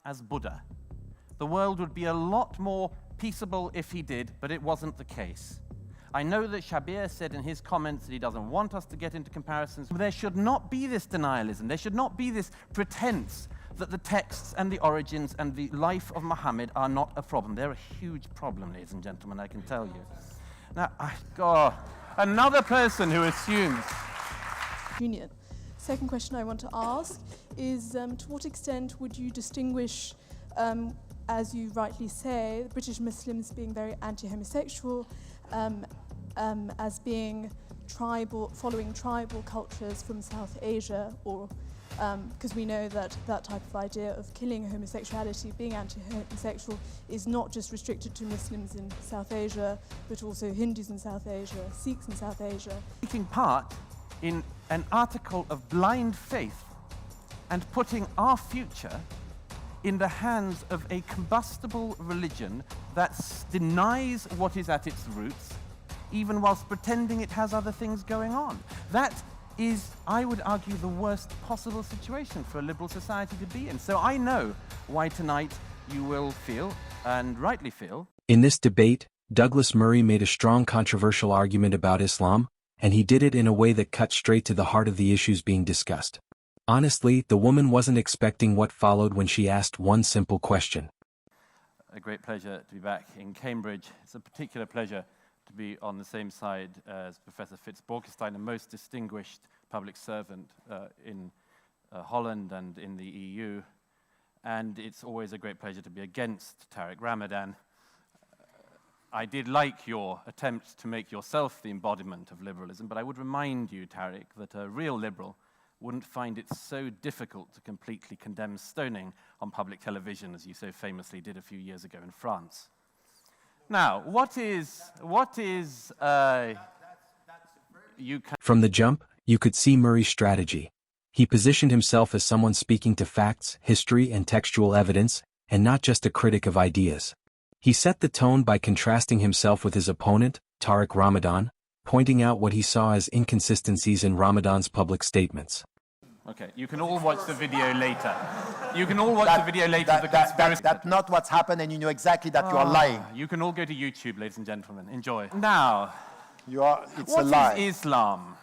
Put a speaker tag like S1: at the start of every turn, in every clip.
S1: as Buddha. The world would be a lot more peaceable if he did, but it wasn't the case. I know that Shabir said in his comments that he doesn't want us to get into comparisons. There should not be this denialism. There should not be this pretense that the texts and the origins and the life of Muhammad are not a problem. They're a huge problem, ladies and gentlemen, I can tell you. Now, God, another person who assumes.
S2: Union. Second question I want to ask is, to what extent would you distinguish, as you rightly say, British Muslims being very anti-homosexual, as being tribal, following tribal cultures from South Asia, or because we know that that type of idea of killing homosexuality, being anti-homosexual, is not just restricted to Muslims in South Asia, but also Hindus in South Asia, Sikhs in South Asia.
S1: Taking part in an article of blind faith and putting our future in the hands of a combustible religion that denies what is at its roots, even whilst pretending it has other things going on. That is, I would argue, the worst possible situation for a liberal society to be in. So I know why tonight you will feel, and rightly feel.
S3: In this debate, Douglas Murray made a strong controversial argument about Islam, and he did it in a way that cut straight to the heart of the issues being discussed. Honestly, the woman wasn't expecting what followed when she asked one simple question.
S1: A great pleasure to be back in Cambridge. It's a particular pleasure to be on the same side as Professor Fitz-Borkenstein, a most distinguished public servant in Holland and in the EU. And it's always a great pleasure to be against Tariq Ramadan. I did like your attempt to make yourself the embodiment of liberalism, but I would remind you, Tariq, that a real liberal wouldn't find it so difficult to completely condemn stoning on public television, as you so famously did a few years ago in France. Now,
S3: From the jump, you could see Murray's strategy. He positioned himself as someone speaking to facts, history, and textual evidence, and not just a critic of ideas. He set the tone by contrasting himself with his opponent, Tariq Ramadan, pointing out what he saw as inconsistencies in Ramadan's public statements.
S1: Okay, you can all watch the video later. You can all watch the video later.
S4: That's not what's happened, and you know exactly that you are lying.
S1: You can all go to YouTube, ladies and gentlemen. Enjoy. Now,
S4: it's a lie.
S1: What is Islam?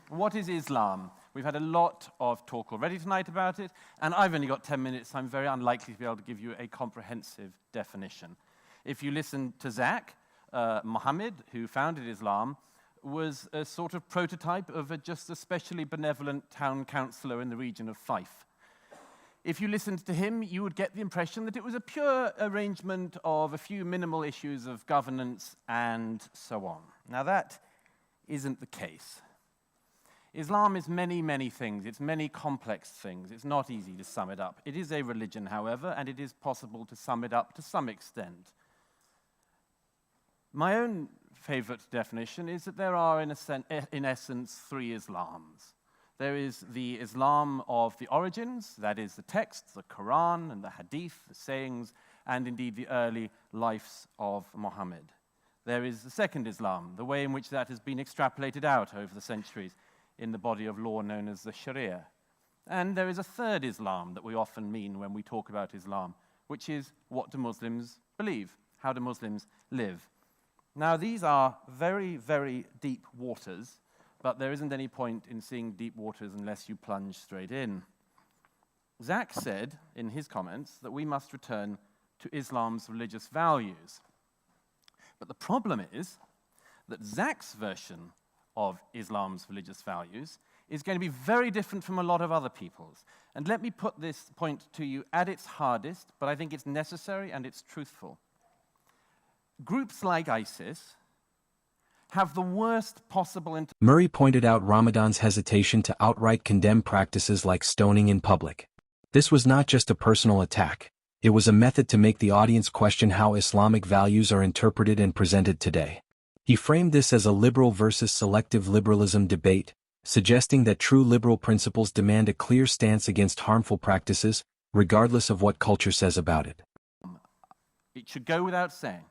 S1: What is Islam? We've had a lot of talk already tonight about it, and I've only got 10 minutes, so I'm very unlikely to be able to give you a comprehensive definition. If you listen to Zach, Muhammad, who founded Islam, was a sort of prototype of a just especially benevolent town councillor in the region of Fife. If you listened to him, you would get the impression that it was a pure arrangement of a few minimal issues of governance and so on. Now that isn't the case. Islam is many, many things. It's many complex things. It's not easy to sum it up. It is a religion, however, and it is possible to sum it up to some extent. My own favorite definition is that there are, in essence, three Islams. There is the Islam of the origins, that is the texts, the Quran and the Hadith, the sayings, and indeed the early lives of Muhammad. There is the second Islam, the way in which that has been extrapolated out over the centuries in the body of law known as the Sharia. And there is a third Islam that we often mean when we talk about Islam, which is, what do Muslims believe? How do Muslims live? Now, these are very, very deep waters, but there isn't any point in seeing deep waters unless you plunge straight in. Zach said in his comments that we must return to Islam's religious values. But the problem is that Zach's version of Islam's religious values is going to be very different from a lot of other people's. And let me put this point to you at its hardest, but I think it's necessary and it's truthful. Groups like ISIS have the worst possible...
S3: Murray pointed out Ramadan's hesitation to outright condemn practices like stoning in public. This was not just a personal attack. It was a method to make the audience question how Islamic values are interpreted and presented today. He framed this as a liberal versus selective liberalism debate, suggesting that true liberal principles demand a clear stance against harmful practices, regardless of what culture says about it.
S1: It should go without saying,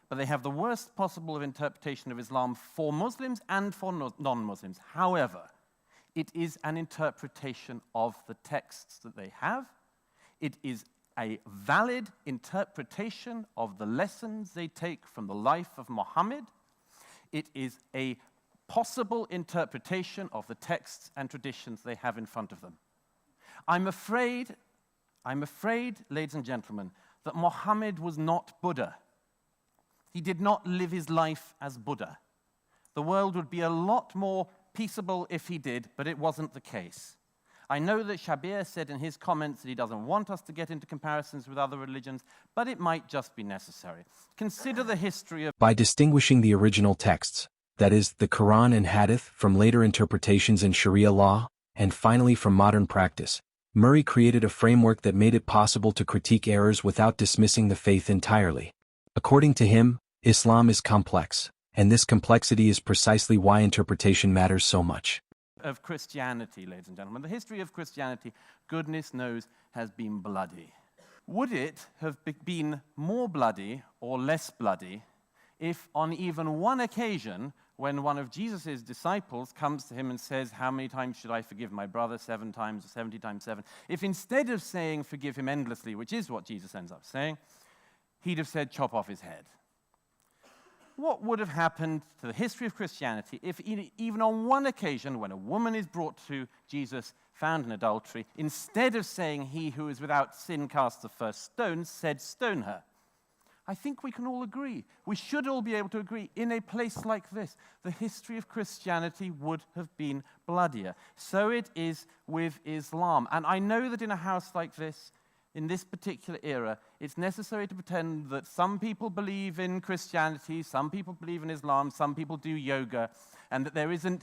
S1: but they have the worst possible interpretation of Islam for Muslims and for non-Muslims. However, it is an interpretation of the texts that they have. It is a valid interpretation of the lessons they take from the life of Muhammad. It is a possible interpretation of the texts and traditions they have in front of them. I'm afraid, ladies and gentlemen, that Muhammad was not Buddha. He did not live his life as Buddha. The world would be a lot more peaceable if he did, but it wasn't the case. I know that Shabir said in his comments that he doesn't want us to get into comparisons with other religions, but it might just be necessary. Consider the history of...
S3: By distinguishing the original texts, that is, the Quran and Hadith, from later interpretations in Sharia law, and finally from modern practice, Murray created a framework that made it possible to critique errors without dismissing the faith entirely. According to him, Islam is complex, and this complexity is precisely why interpretation matters so much.
S1: Of Christianity, ladies and gentlemen. The history of Christianity, goodness knows, has been bloody. Would it have been more bloody or less bloody if on even one occasion, when one of Jesus' disciples comes to him and says, how many times should I forgive my brother? 7 times or 70 times 7? If instead of saying forgive him endlessly, which is what Jesus ends up saying, he'd have said chop off his head. What would have happened to the history of Christianity if even on one occasion when a woman is brought to Jesus found in adultery, instead of saying he who is without sin casts the first stone, said stone her? I think we can all agree, we should all be able to agree, in a place like this, the history of Christianity would have been bloodier. So it is with Islam. And I know that in a house like this, in this particular era, it's necessary to pretend that some people believe in Christianity, some people believe in Islam, some people do yoga, and that there isn't...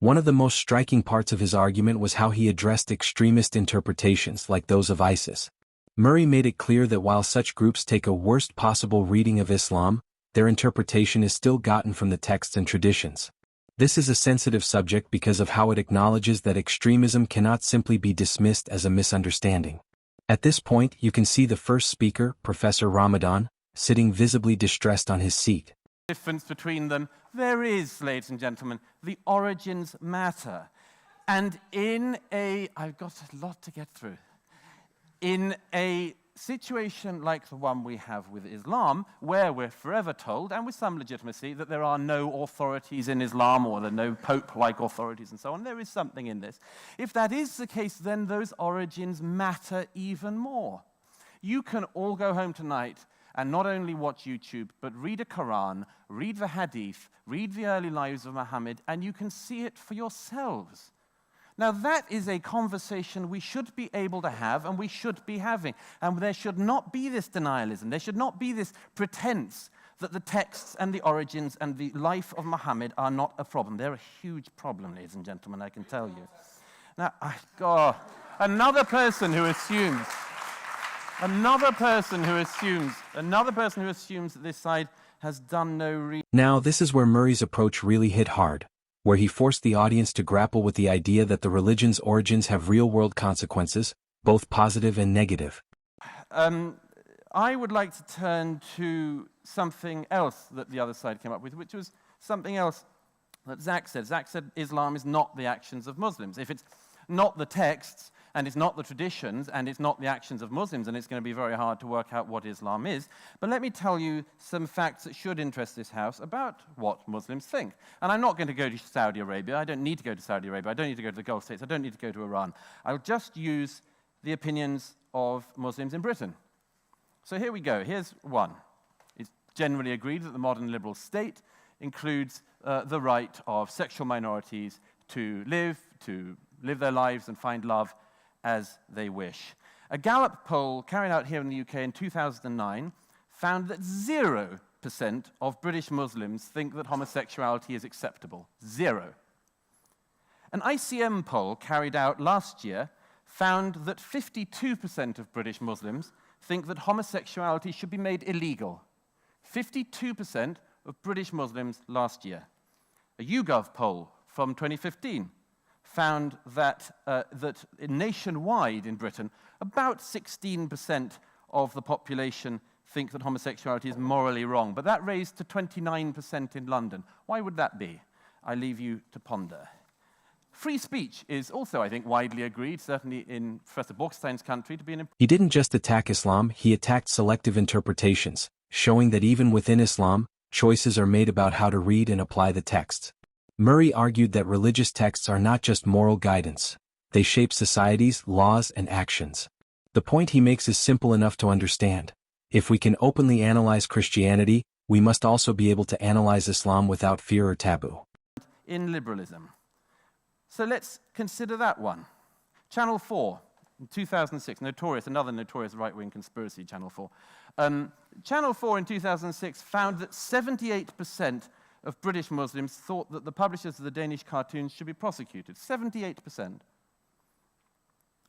S3: One of the most striking parts of his argument was how he addressed extremist interpretations like those of ISIS. Murray made it clear that while such groups take a worst possible reading of Islam, their interpretation is still gotten from the texts and traditions. This is a sensitive subject because of how it acknowledges that extremism cannot simply be dismissed as a misunderstanding. At this point, you can see the first speaker, Professor Ramadan, sitting visibly distressed on his seat.
S1: Difference between them, there is, ladies and gentlemen, the origins matter. And I've got a lot to get through. In a situation like the one we have with Islam, where we're forever told, and with some legitimacy, that there are no authorities in Islam, or there are no pope-like authorities and so on, there is something in this. If that is the case, then those origins matter even more. You can all go home tonight and not only watch YouTube, but read a Quran, read the Hadith, read the early lives of Muhammad, and you can see it for yourselves. Now, that is a conversation we should be able to have, and we should be having. And there should not be this denialism. There should not be this pretense that the texts and the origins and the life of Muhammad are not a problem. They're a huge problem, ladies and gentlemen, I can tell you. Now, another person who assumes that this side has done no reading.
S3: Now, this is where Murray's approach really hit hard, where he forced the audience to grapple with the idea that the religion's origins have real-world consequences, both positive and negative.
S1: I would like to turn to something else that the other side came up with, which was something else that Zach said. Zach said Islam is not the actions of Muslims. If it's not the texts, and it's not the traditions, and it's not the actions of Muslims, and it's going to be very hard to work out what Islam is. But let me tell you some facts that should interest this House about what Muslims think. And I'm not going to go to Saudi Arabia. I don't need to go to Saudi Arabia. I don't need to go to the Gulf States. I don't need to go to Iran. I'll just use the opinions of Muslims in Britain. So here we go. Here's one. It's generally agreed that the modern liberal state includes the right of sexual minorities to live their lives and find love as they wish. A Gallup poll carried out here in the UK in 2009 found that 0% of British Muslims think that homosexuality is acceptable. 0. An ICM poll carried out last year found that 52% of British Muslims think that homosexuality should be made illegal. 52% of British Muslims last year. A YouGov poll from 2015 found that nationwide in Britain, about 16% of the population think that homosexuality is morally wrong, but that raised to 29% in London. Why would that be? I leave you to ponder. Free speech is also, I think, widely agreed, certainly in Professor Borkstein's country, to be an
S3: He didn't just attack Islam, he attacked selective interpretations, showing that even within Islam, choices are made about how to read and apply the texts. Murray argued that religious texts are not just moral guidance. They shape societies, laws, and actions. The point he makes is simple enough to understand. If we can openly analyze Christianity, we must also be able to analyze Islam without fear or taboo.
S1: in liberalism. So let's consider that one. Channel 4, in 2006, another notorious right-wing conspiracy, Channel 4. Channel 4 in 2006 found that 78% of British Muslims thought that the publishers of the Danish cartoons should be prosecuted. 78%.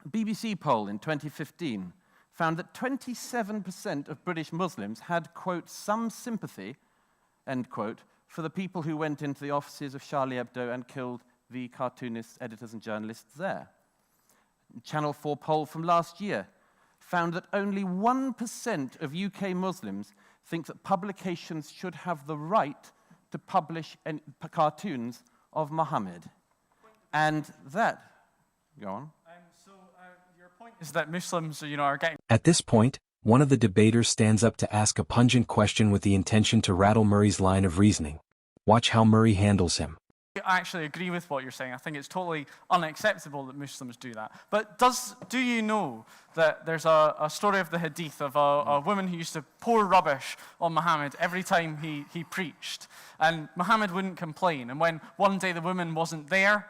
S1: A BBC poll in 2015 found that 27% of British Muslims had, quote, some sympathy, end quote, for the people who went into the offices of Charlie Hebdo and killed the cartoonists, editors, and journalists there. Channel 4 poll from last year found that only 1% of UK Muslims think that publications should have the right to publish cartoons of Muhammad. And that, go on.
S5: Your point is that Muslims, are getting...
S3: At this point, one of the debaters stands up to ask a pungent question with the intention to rattle Murray's line of reasoning. Watch how Murray handles him.
S5: I actually agree with what you're saying. I think it's totally unacceptable that Muslims do that. But do you know that there's a story of the Hadith of a woman who used to pour rubbish on Muhammad every time he preached, and Muhammad wouldn't complain. And when one day the woman wasn't there,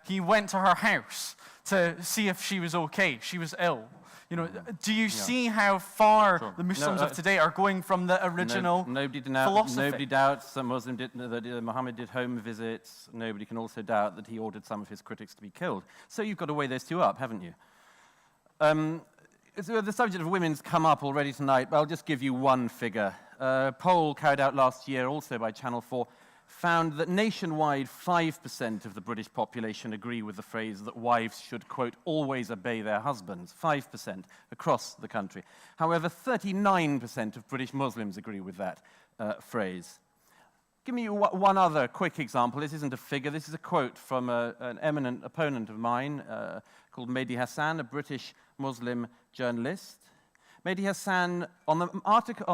S5: he went to her house to see if she was okay. She was ill. Do you see how far the Muslims of today are going from the original philosophy?
S1: Nobody doubts that Muhammad did home visits. Nobody can also doubt that he ordered some of his critics to be killed. So you've got to weigh those two up, haven't you? So the subject of women's come up already tonight, but I'll just give you one figure. A poll carried out last year, also by Channel 4, found that nationwide 5% of the British population agree with the phrase that wives should, quote, always obey their husbands. 5% across the country. However, 39% of British Muslims agree with that phrase. Give me one other quick example. This isn't a figure. This is a quote from an eminent opponent of mine called Mehdi Hassan, a British Muslim journalist. Mehdi Hassan, on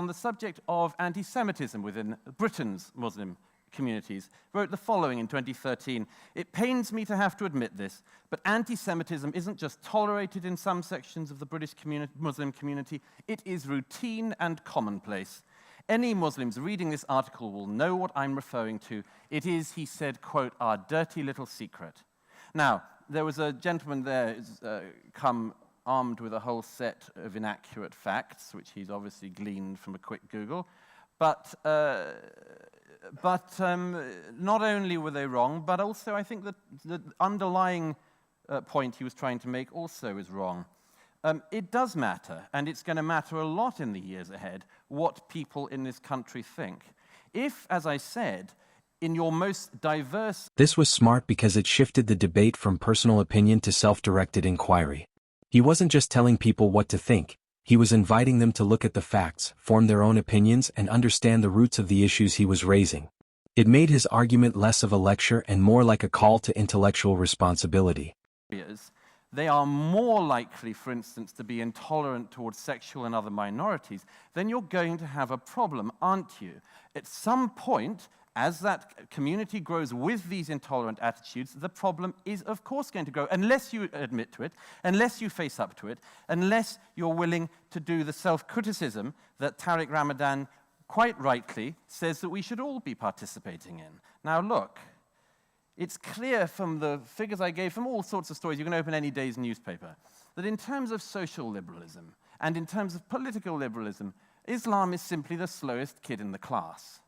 S1: the subject of anti-Semitism within Britain's Muslim communities, wrote the following in 2013. It pains me to have to admit this, but anti-Semitism isn't just tolerated in some sections of the British Muslim community, it is routine and commonplace. Any Muslims reading this article will know what I'm referring to. It is, he said, quote, our dirty little secret. Now, there was a gentleman there come armed with a whole set of inaccurate facts, which he's obviously gleaned from a quick Google, but not only were they wrong, but also I think that the underlying point he was trying to make also is wrong. It does matter, and it's going to matter a lot in the years ahead, what people in this country think. If, as I said, in your most diverse...
S3: This was smart because it shifted the debate from personal opinion to self-directed inquiry. He wasn't just telling people what to think. He was inviting them to look at the facts, form their own opinions, and understand the roots of the issues he was raising. It made his argument less of a lecture and more like a call to intellectual responsibility.
S1: They are more likely, for instance, to be intolerant towards sexual and other minorities, then you're going to have a problem, aren't you? At some point, as that community grows with these intolerant attitudes, the problem is, of course, going to grow, unless you admit to it, unless you face up to it, unless you're willing to do the self-criticism that Tariq Ramadan quite rightly says that we should all be participating in. Now, look, it's clear from the figures I gave, from all sorts of stories, you can open any day's newspaper, that in terms of social liberalism and in terms of political liberalism, Islam is simply the slowest kid in the class.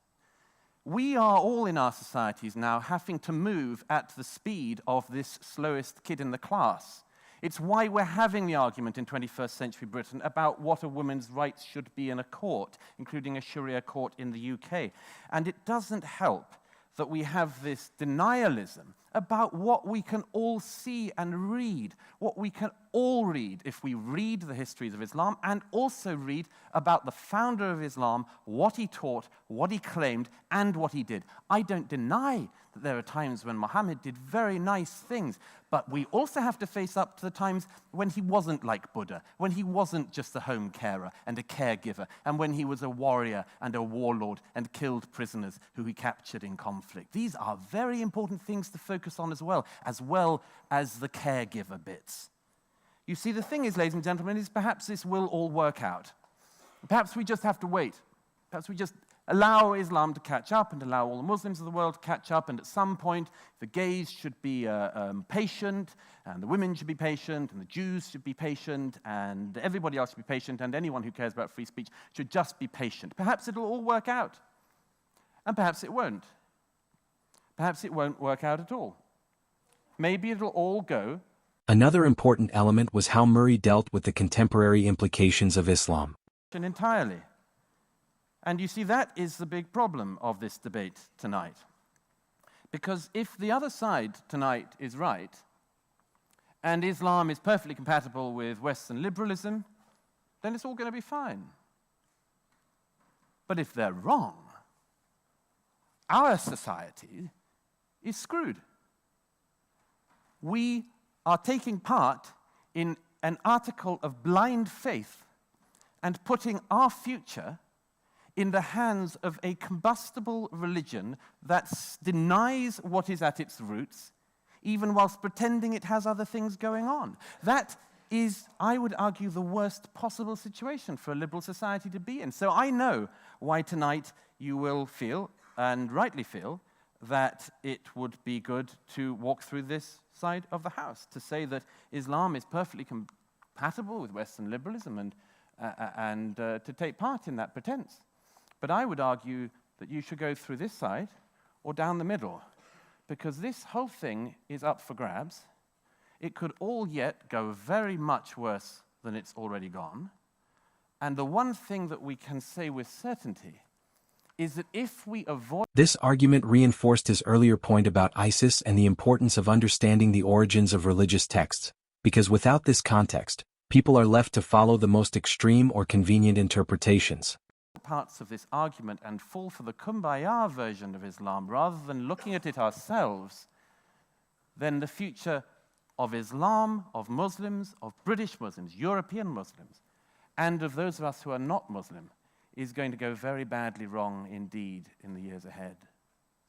S1: We are all in our societies now having to move at the speed of this slowest kid in the class. It's why we're having the argument in 21st century Britain about what a woman's rights should be in a court, including a Sharia court in the UK. And it doesn't help that we have this denialism about what we can all see and read, what we can all read if we read the histories of Islam and also read about the founder of Islam, what he taught, what he claimed, and what he did. I don't deny that there are times when Muhammad did very nice things, but we also have to face up to the times when he wasn't like Buddha, when he wasn't just a home carer and a caregiver, and when he was a warrior and a warlord and killed prisoners who he captured in conflict. These are very important things to focus on as well as the caregiver bits. You see, the thing is, ladies and gentlemen, is perhaps this will all work out. Perhaps we just have to wait. Perhaps we just allow Islam to catch up and allow all the Muslims of the world to catch up, and at some point the gays should be patient, and the women should be patient, and the Jews should be patient, and everybody else should be patient, and anyone who cares about free speech should just be patient. Perhaps it'll all work out, and perhaps it won't. Perhaps it won't work out at all. Maybe it'll all go.
S3: Another important element was how Murray dealt with the contemporary implications of Islam.
S1: Entirely. And you see, that is the big problem of this debate tonight. Because if the other side tonight is right, and Islam is perfectly compatible with Western liberalism, then it's all going to be fine. But if they're wrong, our society is screwed. We are taking part in an article of blind faith and putting our future in the hands of a combustible religion that denies what is at its roots, even whilst pretending it has other things going on. That is, I would argue, the worst possible situation for a liberal society to be in. So I know why tonight you will feel, and rightly feel, that it would be good to walk through this side of the house, to say that Islam is perfectly compatible with Western liberalism and to take part in that pretense. But I would argue that you should go through this side or down the middle, because this whole thing is up for grabs. It could all yet go very much worse than it's already gone. And the one thing that we can say with certainty is that if we avoid...
S3: This argument reinforced his earlier point about ISIS and the importance of understanding the origins of religious texts, because without this context, people are left to follow the most extreme or convenient interpretations.
S1: Parts of this argument and fall for the kumbaya version of Islam rather than looking at it ourselves, then the future of Islam, of Muslims, of British Muslims, European Muslims, and of those of us who are not Muslim is going to go very badly wrong indeed in the years ahead.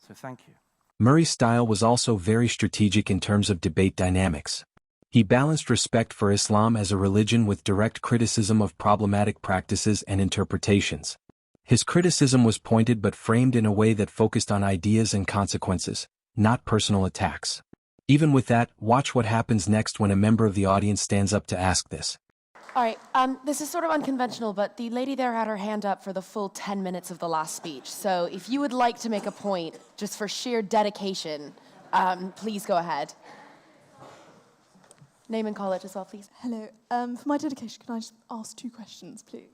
S1: So thank you.
S3: Murray's style was also very strategic in terms of debate dynamics. He balanced respect for Islam as a religion with direct criticism of problematic practices and interpretations. His criticism was pointed but framed in a way that focused on ideas and consequences, not personal attacks. Even with that, watch what happens next when a member of the audience stands up to ask this.
S6: All right, this is sort of unconventional, but the lady there had her hand up for the full 10 minutes of the last speech. So if you would like to make a point, just for sheer dedication, please go ahead. Name and college as well, please.
S2: Hello. For my dedication, can I just ask 2 questions, please?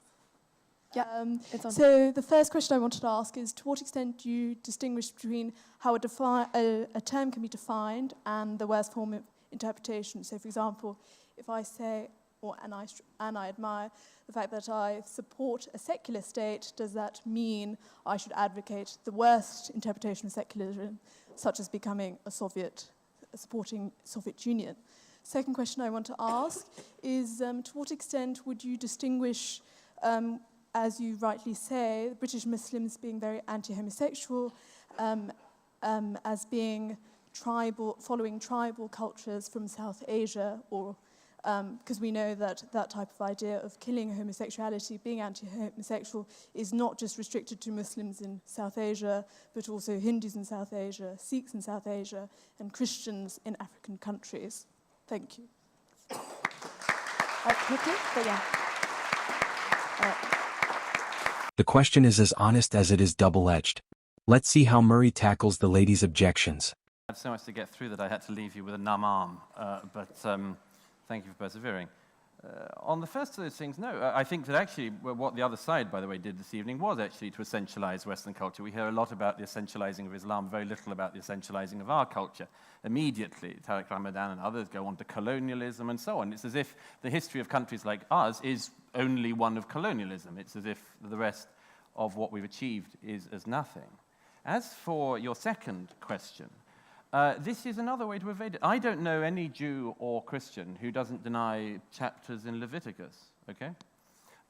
S6: Yeah, it's on.
S2: So the first question I wanted to ask is, to what extent do you distinguish between how a term can be defined and the worst form of interpretation? So, for example, if I say, and I admire the fact that I support a secular state, does that mean I should advocate the worst interpretation of secularism, such as becoming supporting Soviet Union? Second question I want to ask is, to what extent would you distinguish, as you rightly say, British Muslims being very anti-homosexual, as being following tribal cultures from South Asia, or because we know that that type of idea of killing homosexuality, being anti-homosexual, is not just restricted to Muslims in South Asia, but also Hindus in South Asia, Sikhs in South Asia, and Christians in African countries. Thank you.
S6: Quickly, but yeah.
S3: The question is as honest as it is double-edged. Let's see how Murray tackles the lady's objections.
S1: I had so much to get through that I had to leave you with a numb arm, but thank you for persevering. On the first of those things, no. I think that actually what the other side, by the way, did this evening was actually to essentialize Western culture. We hear a lot about the essentializing of Islam, very little about the essentializing of our culture. Immediately, Tariq Ramadan and others go on to colonialism and so on. It's as if the history of countries like ours is only one of colonialism. It's as if the rest of what we've achieved is as nothing. As for your second question, this is another way to evade it. I don't know any Jew or Christian who doesn't deny chapters in Leviticus, okay?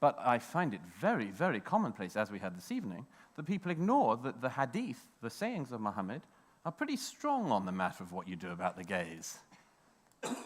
S1: But I find it very, very commonplace, as we had this evening, that people ignore that the hadith, the sayings of Muhammad, are pretty strong on the matter of what you do about the gays.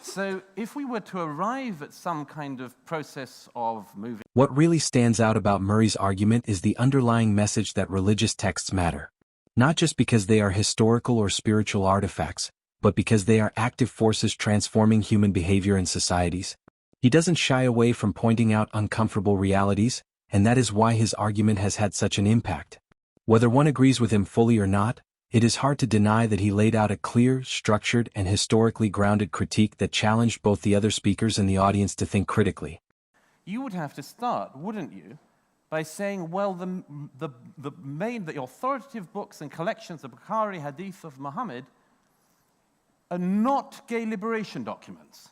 S1: So if we were to arrive at some kind of process of moving...
S3: What really stands out about Murray's argument is the underlying message that religious texts matter. Not just because they are historical or spiritual artifacts, but because they are active forces transforming human behavior and societies. He doesn't shy away from pointing out uncomfortable realities, and that is why his argument has had such an impact. Whether one agrees with him fully or not, it is hard to deny that he laid out a clear, structured, and historically grounded critique that challenged both the other speakers and the audience to think critically.
S1: You would have to start, wouldn't you, by saying, well, the authoritative books and collections of Bukhari Hadith of Muhammad are not gay liberation documents,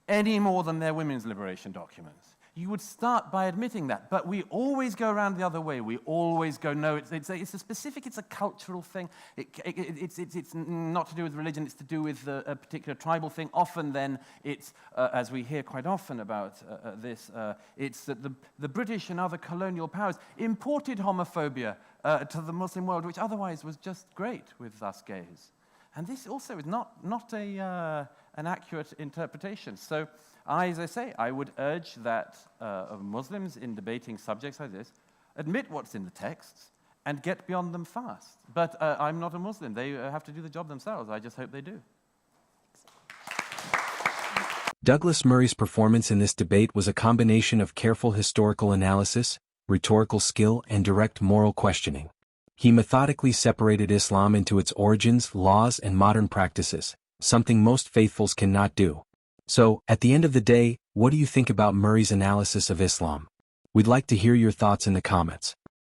S1: any more than they're women's liberation documents. You would start by admitting that, but we always go around the other way. We always go, no, it's a specific, it's a cultural thing. It's not to do with religion, it's to do with a particular tribal thing. Often then, it's, as we hear quite often about it's that the British and other colonial powers imported homophobia to the Muslim world, which otherwise was just great with us gays. And this also is not an accurate interpretation. So, as I say, I would urge that Muslims in debating subjects like this admit what's in the texts and get beyond them fast. But I'm not a Muslim. They have to do the job themselves. I just hope they do.
S3: Douglas Murray's performance in this debate was a combination of careful historical analysis, rhetorical skill, and direct moral questioning. He methodically separated Islam into its origins, laws, and modern practices, something most faithfuls cannot do. So, at the end of the day, what do you think about Murray's analysis of Islam? We'd like to hear your thoughts in the comments.